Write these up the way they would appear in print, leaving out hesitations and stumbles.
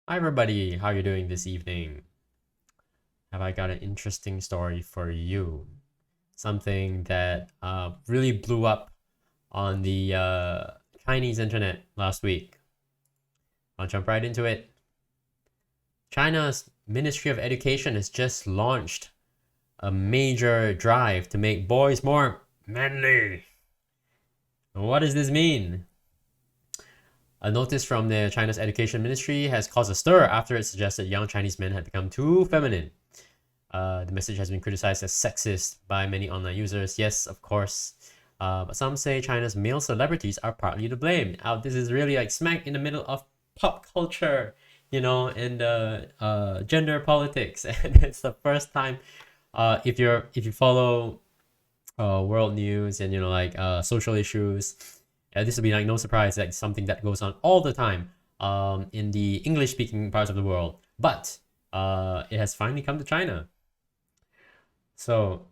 Hi everybody, how are you doing this evening? Have I got an interesting story for you? Something that really blew up on the Chinese internet last week. I'll jump right into it. China's Ministry of Education has just launched a major drive to make boys more manly. What does this mean? A notice from the China's Education Ministry has caused a stir after it suggested young Chinese men had become too feminine. The message has been criticized as sexist by many online users. Yes, of course. But some say China's male celebrities are partly to blame. This is really like smack in the middle of pop culture, and gender politics. And it's the first time, if you follow world news and social issues, this will be like no surprise. Like something that goes on all the time in the English speaking parts of the world. But it has finally come to China. So,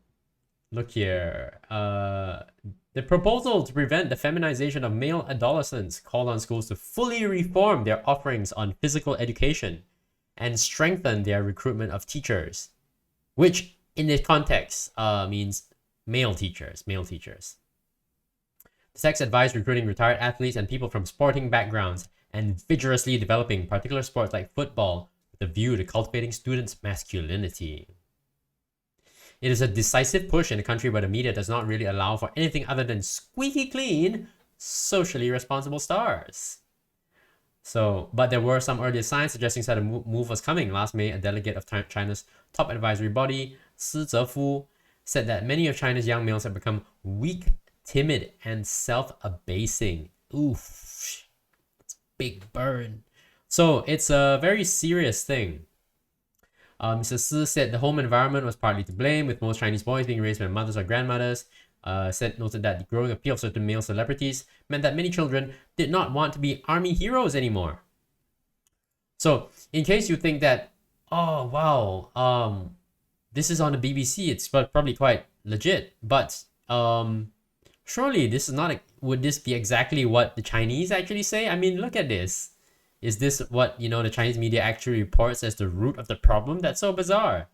look here. The proposal to prevent the feminization of male adolescents called on schools to fully reform their offerings on physical education and strengthen their recruitment of teachers, which in this context means male teachers. The sex advised recruiting retired athletes and people from sporting backgrounds and vigorously developing particular sports like football with a view to cultivating students' masculinity. It is a decisive push in a country where the media does not really allow for anything other than squeaky clean, socially responsible stars. But there were some earlier signs suggesting that a move was coming. Last May, a delegate of China's top advisory body, Si Zefu, said that many of China's young males have become weak, timid, and self-abasing. Oof, it's a big burn. So it's a very serious thing. Mr. Si said the home environment was partly to blame, with most Chinese boys being raised by mothers or grandmothers. Noted that the growing appeal of certain male celebrities meant that many children did not want to be army heroes anymore. So, in case you think that, oh wow, this is on the BBC, it's probably quite legit, but surely this is not. Would this be exactly what the Chinese actually say? I mean, look at this. Is this what the Chinese media actually reports as the root of the problem? That's so bizarre.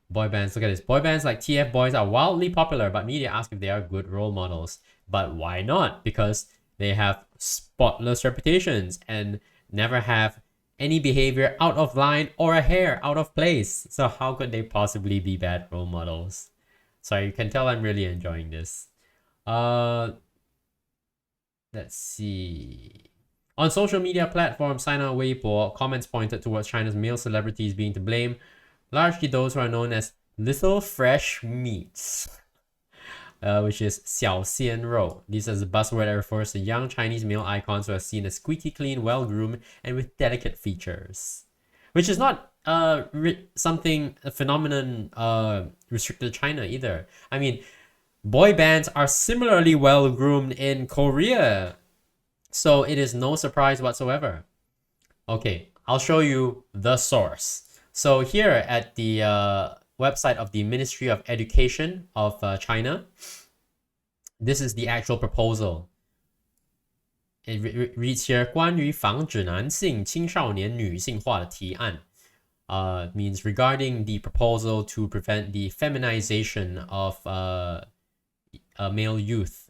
Boy bands, look at this. Boy bands like TF Boys are wildly popular, but media ask if they are good role models. But why not? Because they have spotless reputations and never have any behavior out of line or a hair out of place. So how could they possibly be bad role models? So you can tell I'm really enjoying this. Let's see. On social media platforms, Sina Weibo, comments pointed towards China's male celebrities being to blame, largely those who are known as little fresh meats, which is 小鲜肉. This is a buzzword that refers to young Chinese male icons who are seen as squeaky clean, well-groomed, and with delicate features. Which is not a phenomenon restricted to China either. I mean, boy bands are similarly well-groomed in Korea. So it is no surprise whatsoever. Okay, I'll show you the source. So here at the website of the Ministry of Education of China, this is the actual proposal. It reads here, 关于防止男性青少年女性化的提案. Means regarding the proposal to prevent the feminization of male youth.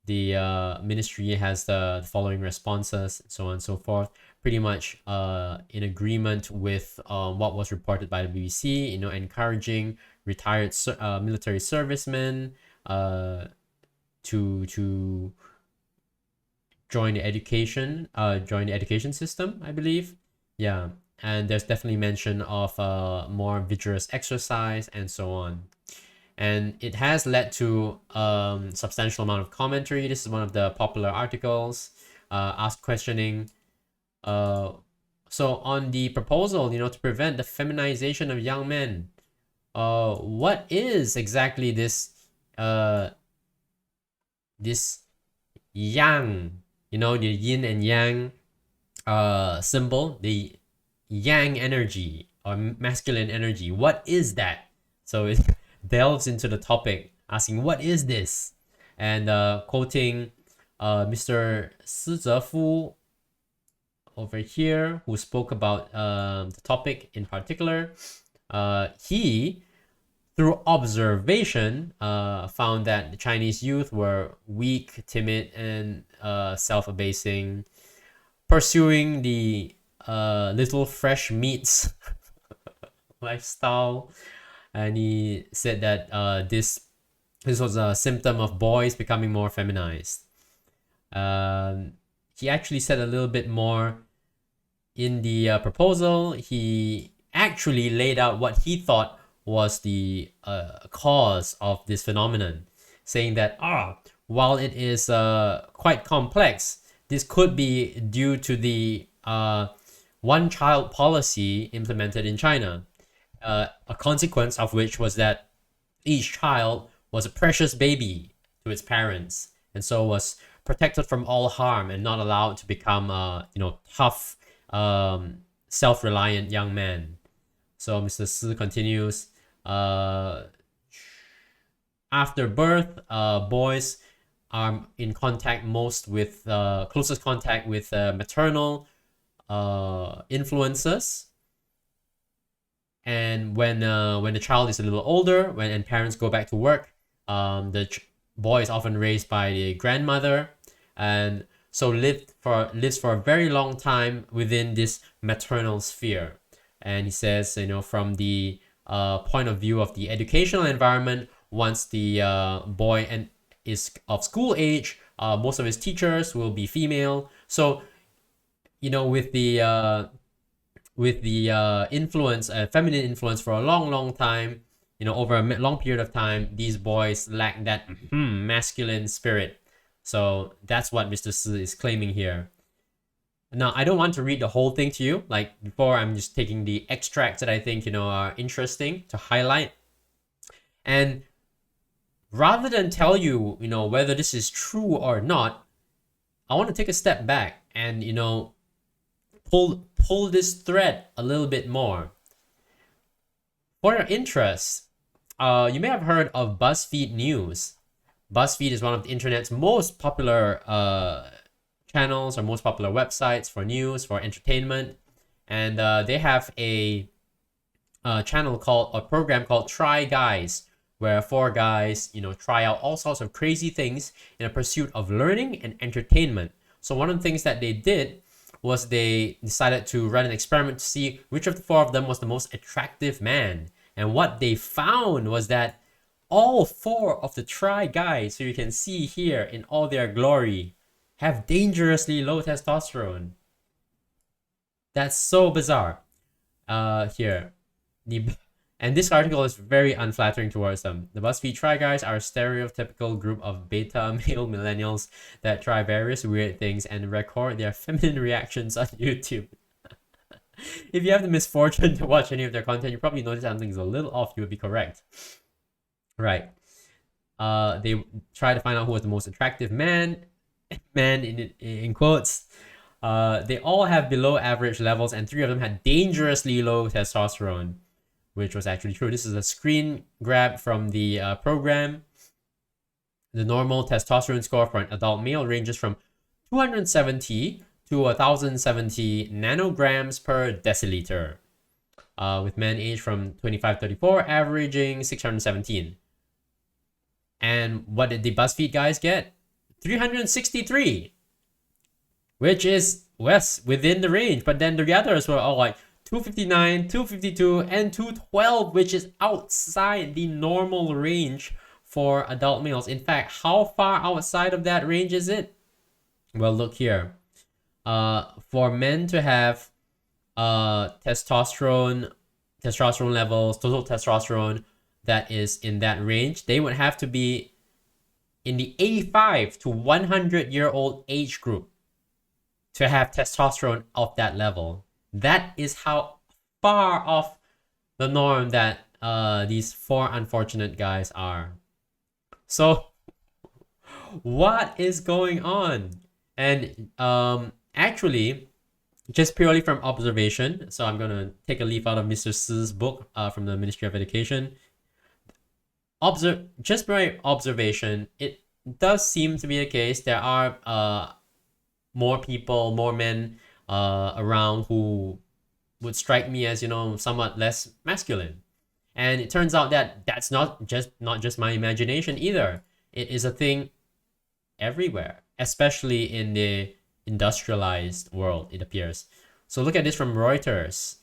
The ministry has the following responses, so on and so forth, pretty much in agreement with what was reported by the BBC, encouraging retired military servicemen to join the education system, I believe. Yeah, and there's definitely mention of more vigorous exercise and so on. And it has led to substantial amount of commentary. This is one of the popular articles, asked questioning. So on the proposal, to prevent the feminization of young men, what is exactly this this yang, the yin and yang symbol, the yang energy or masculine energy? What is that? So it delves into the topic, asking what is this, and quoting Mr. Si Zefu over here who spoke about the topic in particular. He, through observation, found that the Chinese youth were weak, timid, and self-abasing, pursuing the little fresh meats lifestyle. And he said that this was a symptom of boys becoming more feminized. He actually said a little bit more in the proposal. He actually laid out what he thought was the cause of this phenomenon, saying that while it is quite complex, this could be due to the one-child policy implemented in China, a consequence of which was that each child was a precious baby to its parents, and so was protected from all harm and not allowed to become tough, self-reliant young man. So Mr. Si continues, after birth, boys are in contact most with closest contact with maternal influences. And when the child is a little older, and parents go back to work, the boy is often raised by the grandmother, and so lives for a very long time within this maternal sphere. And he says, from the point of view of the educational environment, once the boy is of school age, most of his teachers will be female. So, with the influence, feminine influence for a long time, over a long period of time, these boys lack that masculine spirit. So that's what Mr. Si is claiming here. Now, I don't want to read the whole thing to you. Like before, I'm just taking the extracts that I think, are interesting to highlight. And rather than tell you, whether this is true or not, I want to take a step back and, pull this thread a little bit more. For your interest, you may have heard of BuzzFeed News. BuzzFeed is one of the internet's most popular channels or most popular websites for news, for entertainment. And they have a program called Try Guys, where 4 guys, try out all sorts of crazy things in a pursuit of learning and entertainment. So one of the things that they did was they decided to run an experiment to see which of the 4 of them was the most attractive man. And what they found was that all 4 of the Try Guys, who you can see here in all their glory, have dangerously low testosterone. That's so bizarre. Here. And this article is very unflattering towards them. The BuzzFeed Try Guys are a stereotypical group of beta male millennials that try various weird things and record their feminine reactions on YouTube. If you have the misfortune to watch any of their content, you probably notice something's a little off. You would be correct. Right. They try to find out who was the most attractive man in quotes. They all have below average levels, and 3 of them had dangerously low testosterone, which was actually true. This is a screen grab from the program. The normal testosterone score for an adult male ranges from 270 to 1070 nanograms per deciliter, with men aged from 25 to 34 averaging 617. And what did the BuzzFeed guys get? 363, which is within the range. But then the others were all like 259, 252, and 212, which is outside the normal range for adult males. In fact, how far outside of that range is it? Well, look here. For men to have testosterone levels, total testosterone that is in that range, they would have to be in the 85 to 100-year-old age group to have testosterone of that level. That is how far off the norm that these 4 unfortunate guys are. So, what is going on? And actually, just purely from observation, so I'm going to take a leaf out of Mr. Si's book from the Ministry of Education. Just by observation, it does seem to be the case. There are more men around who would strike me as, you know, somewhat less masculine. And it turns out that that's not just my imagination either. It is a thing everywhere, especially in the industrialized world, it appears. So look at this from Reuters,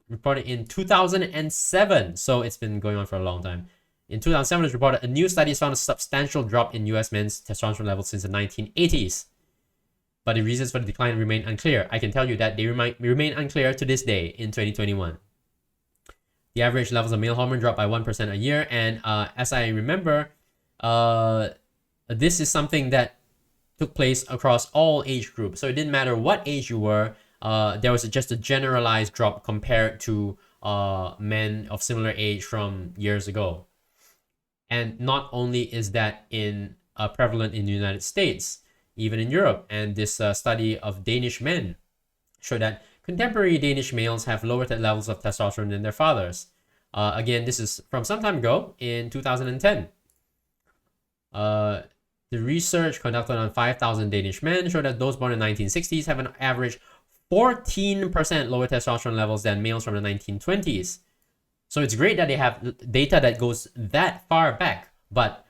reported in 2007. So it's been going on for a long time. In 2007, it's reported a new study has found a substantial drop in US men's testosterone levels since the 1980s. But the reasons for the decline remain unclear. I can tell you that they remain unclear to this day in 2021. The average levels of male hormone dropped by 1% a year. And as I remember, this is something that took place across all age groups. So it didn't matter what age you were. There was just a generalized drop compared to men of similar age from years ago. And not only is that prevalent in the United States, even in Europe. And this study of Danish men showed that contemporary Danish males have lower levels of testosterone than their fathers. Again, this is from some time ago in 2010. The research conducted on 5,000 Danish men showed that those born in the 1960s have an average 14% lower testosterone levels than males from the 1920s. So it's great that they have data that goes that far back, but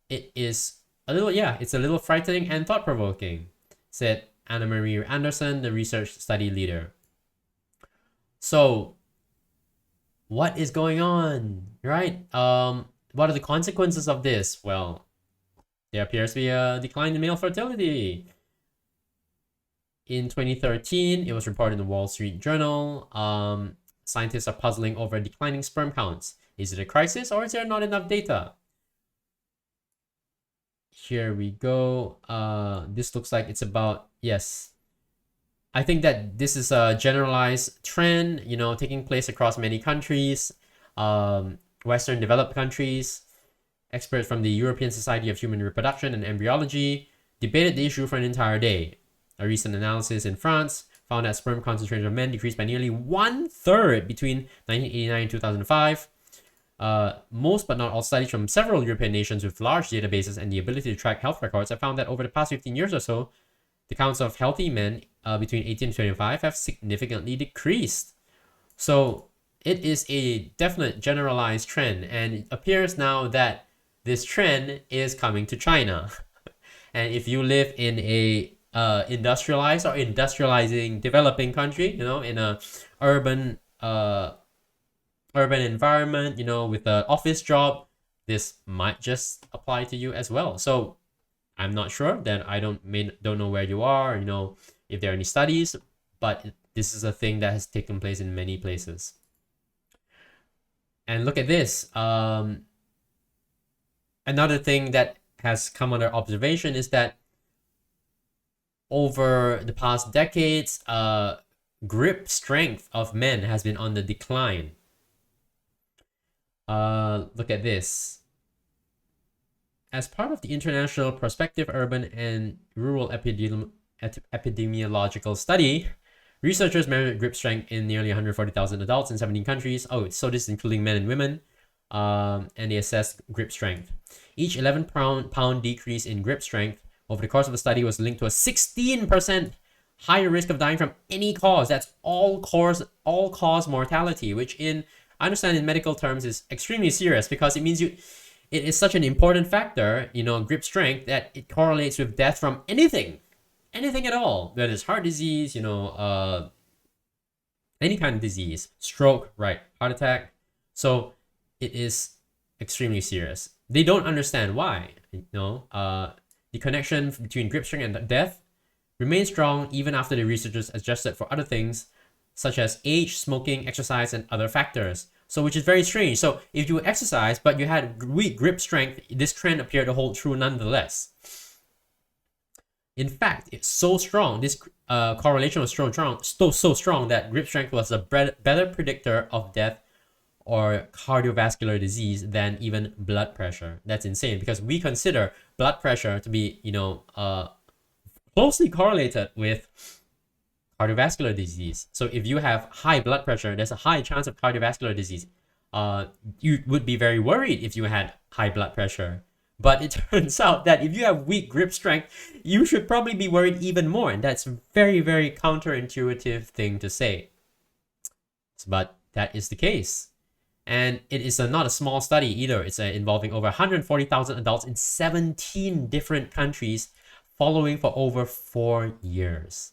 it is it's a little frightening and thought-provoking, said Anna Marie Anderson, the research study leader. So what is going on, right? What are the consequences of this? Well, there appears to be a decline in male fertility. In 2013, it was reported in the Wall Street Journal. Scientists are puzzling over declining sperm counts. Is it a crisis or is there not enough data? Here we go. This looks like it's about, yes. I think that this is a generalized trend, you know, taking place across many countries, Western developed countries. Experts from the European Society of Human Reproduction and Embryology debated the issue for an entire day. A recent analysis in France found that sperm concentration of men decreased by nearly 1/3 between 1989 and 2005. Most but not all studies from several European nations with large databases and the ability to track health records have found that over the past 15 years or so, the counts of healthy men between 18 and 25 have significantly decreased. So it is a definite generalized trend, and it appears now that this trend is coming to China. And if you live in a industrialized or industrializing developing country, you know, in a urban environment, you know, with an office job, this might just apply to you as well. So I'm not sure, then I don't know where you are, you know, if there are any studies, but this is a thing that has taken place in many places. And look at this. Another thing that has come under observation is that over the past decades, grip strength of men has been on the decline. Look at this. As part of the International Prospective Urban and Rural Epidemiological Study, researchers measured grip strength in nearly 140,000 adults in 17 countries. Oh, so this is including men and women. And they assessed grip strength. Each 11-pound decrease in grip strength over the course of the study was linked to a 16% higher risk of dying from any cause. That's all-cause mortality, which I understand in medical terms is extremely serious because it means it is such an important factor, you know, grip strength, that it correlates with death from anything at all, whether it's heart disease, you know, any kind of disease, stroke, right, heart attack. So it is extremely serious. They don't understand why, you know, the connection between grip strength and death remains strong even after the researchers adjusted for other things such as age, smoking, exercise, and other factors. So which is very strange. So if you exercise but you had weak grip strength, this trend appeared to hold true nonetheless. In fact, it's so strong, this correlation was so strong that grip strength was a better predictor of death or cardiovascular disease than even blood pressure. That's insane because we consider blood pressure to be, you know, closely correlated with cardiovascular disease. So if you have high blood pressure, there's a high chance of cardiovascular disease. You would be very worried if you had high blood pressure. But it turns out that if you have weak grip strength, you should probably be worried even more. And that's a very, very counterintuitive thing to say. But that is the case. And it is not a small study either. It's involving over 140,000 adults in 17 different countries, following for over 4 years.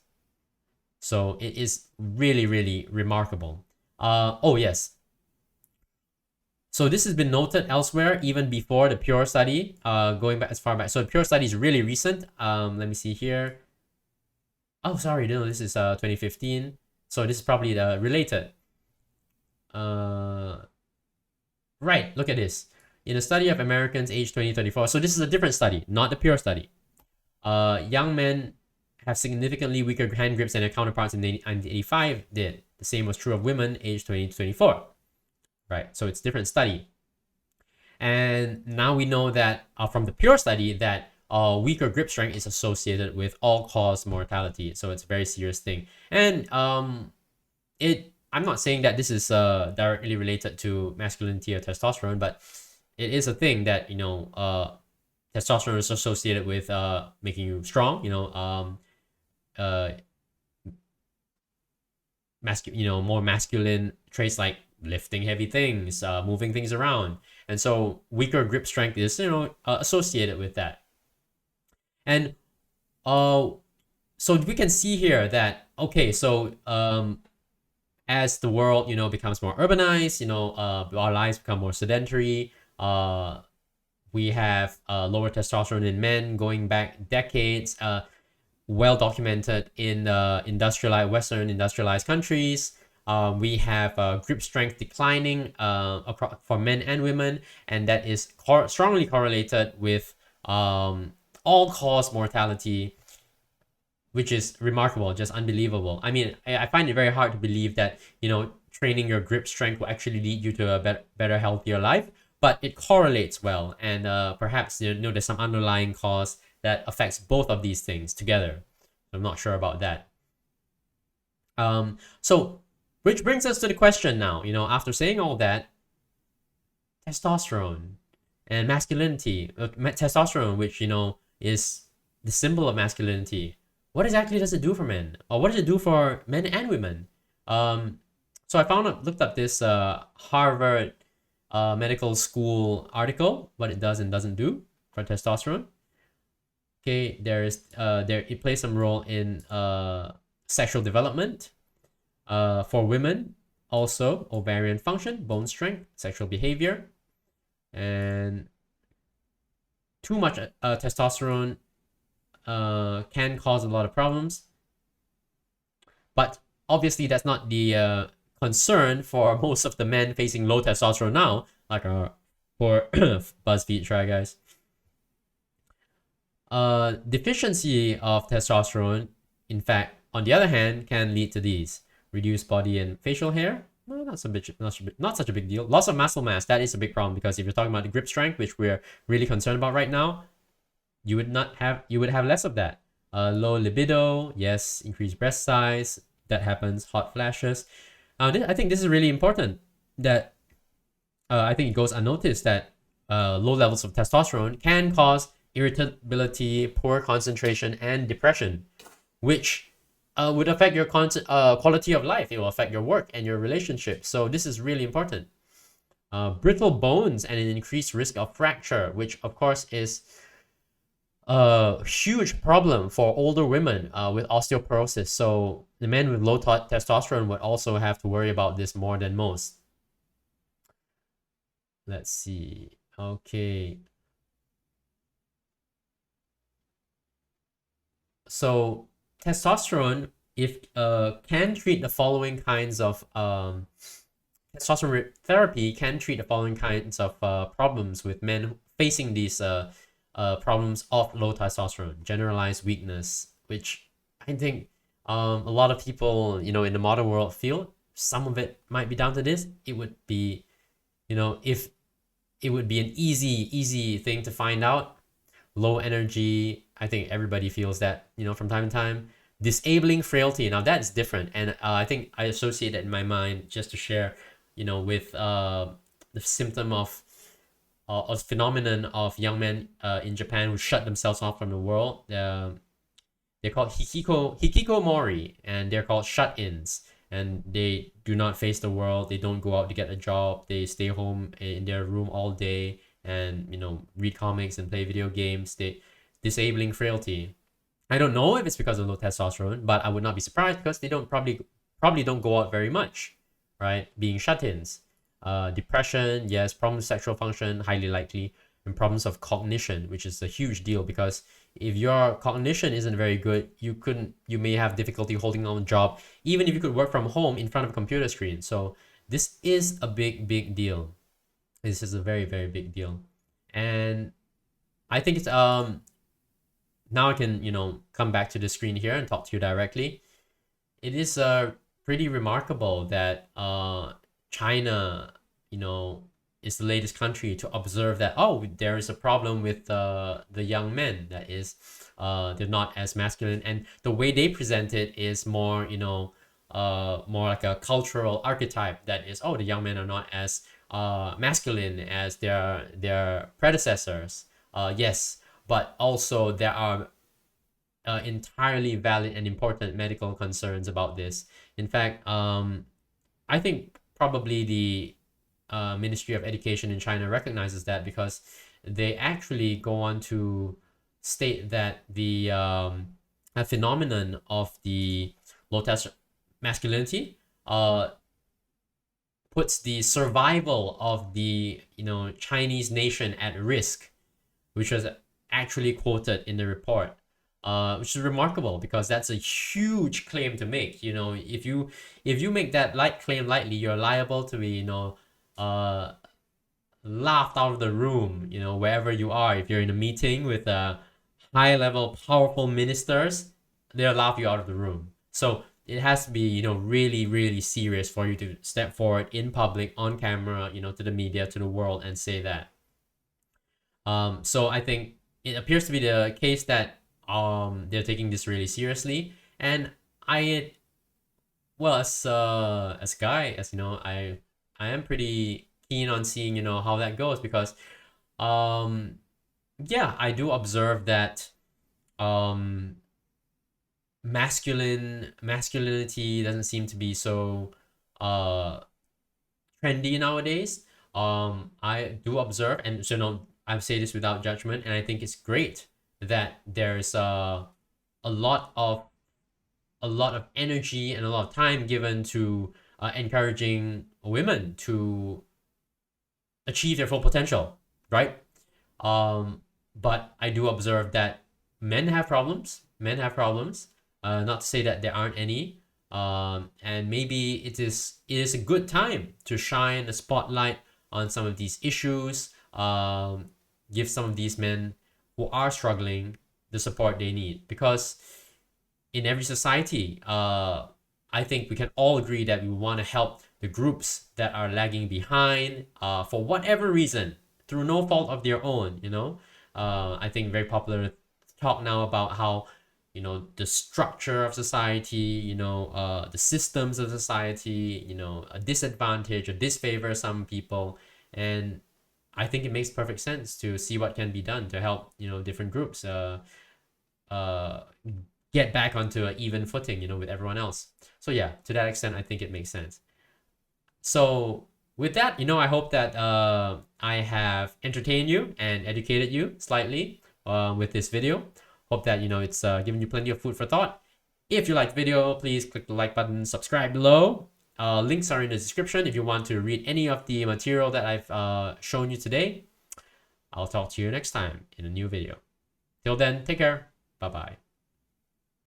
So it is really, really remarkable. Oh, yes. So this has been noted elsewhere, even before the Pure study, going back as far back. So the Pure study is really recent. Let me see here. Oh, sorry, no, this is 2015. So this is probably related. Right, look at this. In a study of Americans aged 20 to 34, so this is a different study, not the Pure study. Young men have significantly weaker hand grips than their counterparts in 1985 did. The same was true of women aged 20 to 24. Right, so it's a different study. And now we know that from the Pure study that weaker grip strength is associated with all-cause mortality. So it's a very serious thing. And I'm not saying that this is directly related to masculinity or testosterone, but it is a thing that, testosterone is associated with making you strong, more masculine traits like lifting heavy things, moving things around. And so weaker grip strength is, associated with that. And so we can see here that, okay, so as the world, becomes more urbanized, our lives become more sedentary, we have lower testosterone in men going back decades, well documented in Western industrialized countries. We have grip strength declining for men and women, and that is strongly correlated with all-cause mortality, which is remarkable, just unbelievable. I mean, I find it very hard to believe that, training your grip strength will actually lead you to a better, healthier life, but it correlates well, and perhaps, there's some underlying cause that affects both of these things together. I'm not sure about that. So, which brings us to the question now, after saying all that, testosterone and masculinity, testosterone, which, is the symbol of masculinity, what exactly does it do for men? Or what does it do for men and women? So I looked up this Harvard Medical School article, what it does and doesn't do for testosterone. Okay, it plays some role in sexual development. For women, also ovarian function, bone strength, sexual behavior, and too much testosterone can cause a lot of problems. But obviously, that's not the concern for most of the men facing low testosterone now, like our poor BuzzFeed try guys. Deficiency of testosterone, in fact, on the other hand, can lead to these. Reduced body and facial hair, well, not such a big deal. Loss of muscle mass, that is a big problem, because if you're talking about the grip strength, which we're really concerned about right now, you would have less of that. Low libido, yes. Increased breast size, that happens. Hot flashes. I think this is really important. That I think it goes unnoticed that low levels of testosterone can cause irritability, poor concentration, and depression, which would affect your quality of life. It will affect your work and your relationships. So this is really important. Brittle bones and an increased risk of fracture, which of course is a huge problem for older women with osteoporosis. So the men with low testosterone would also have to worry about this more than most. Let's see. Okay. So testosterone can treat the following kinds of testosterone therapy can treat the following kinds of problems with men facing these problems of low testosterone. Generalized weakness, which I think a lot of people in the modern world feel. Some of it might be down to this. It would be, if it would be an easy thing to find out. Low energy, I think everybody feels that, from time to time. Disabling frailty, now that's different, and I think I associate that in my mind just to share, with the symptom of a phenomenon of young men in Japan who shut themselves off from the world. They're called hikikomori, and they're called shut-ins. And they do not face the world. They don't go out to get a job. They stay home in their room all day and, you know, read comics and play video games. They disabling frailty. I don't know if it's because of low testosterone, but I would not be surprised because they don't probably don't go out very much, right? Being shut-ins. Depression, yes. Problems with sexual function, highly likely. And problems of cognition, which is a huge deal because if your cognition isn't very good, you may have difficulty holding on a job, even if you could work from home in front of a computer screen. So this is a big deal. This is a very big deal. And I think it's now I can, you know, come back to the screen here and talk to you directly. It is pretty remarkable that China, you know, is the latest country to observe that, oh, there is a problem with the young men, that is they're not as masculine, and the way they present it is more, you know, more like a cultural archetype that is, oh, the young men are not as masculine as their predecessors. Yes, but also there are entirely valid and important medical concerns about this. In fact, I think probably the Ministry of Education in China recognizes that, because they actually go on to state that the phenomenon of the low test masculinity puts the survival of the, you know, Chinese nation at risk, which was actually quoted in the report. Which is remarkable because that's a huge claim to make. You know, if you make that claim lightly, you're liable to be, you know, laughed out of the room, you know, wherever you are. If you're in a meeting with high level powerful ministers, they'll laugh you out of the room. So it has to be, you know, really serious for you to step forward in public, on camera, you know, to the media, to the world, and say that. So I think it appears to be the case that they're taking this really seriously. And well, as a guy, as you know, I am pretty keen on seeing, you know, how that goes, because yeah, I do observe that masculinity doesn't seem to be so trendy nowadays. I do observe, and so, you know, I say this without judgment, and I think it's great that there's a lot of energy and a lot of time given to encouraging women to achieve their full potential, right? But I do observe that men have problems. Not to say that there aren't any. And maybe it is a good time to shine a spotlight on some of these issues. Give some of these men who are struggling the support they need, because in every society, I think we can all agree that we want to help the groups that are lagging behind for whatever reason, through no fault of their own, you know. I think very popular talk now about how, you know, the structure of society, you know, the systems of society, you know, a disadvantage or disfavor some people. And I think it makes perfect sense to see what can be done to help, you know, different groups get back onto an even footing, you know, with everyone else. So yeah, to that extent, I think it makes sense. So with that, you know, I hope that I have entertained you and educated you slightly with this video. Hope that, you know, it's given you plenty of food for thought. If you liked the video, please click the like button, subscribe below. Links are in the description if you want to read any of the material that I've shown you today. I'll talk to you next time in a new video. Till then, take care. Bye-bye.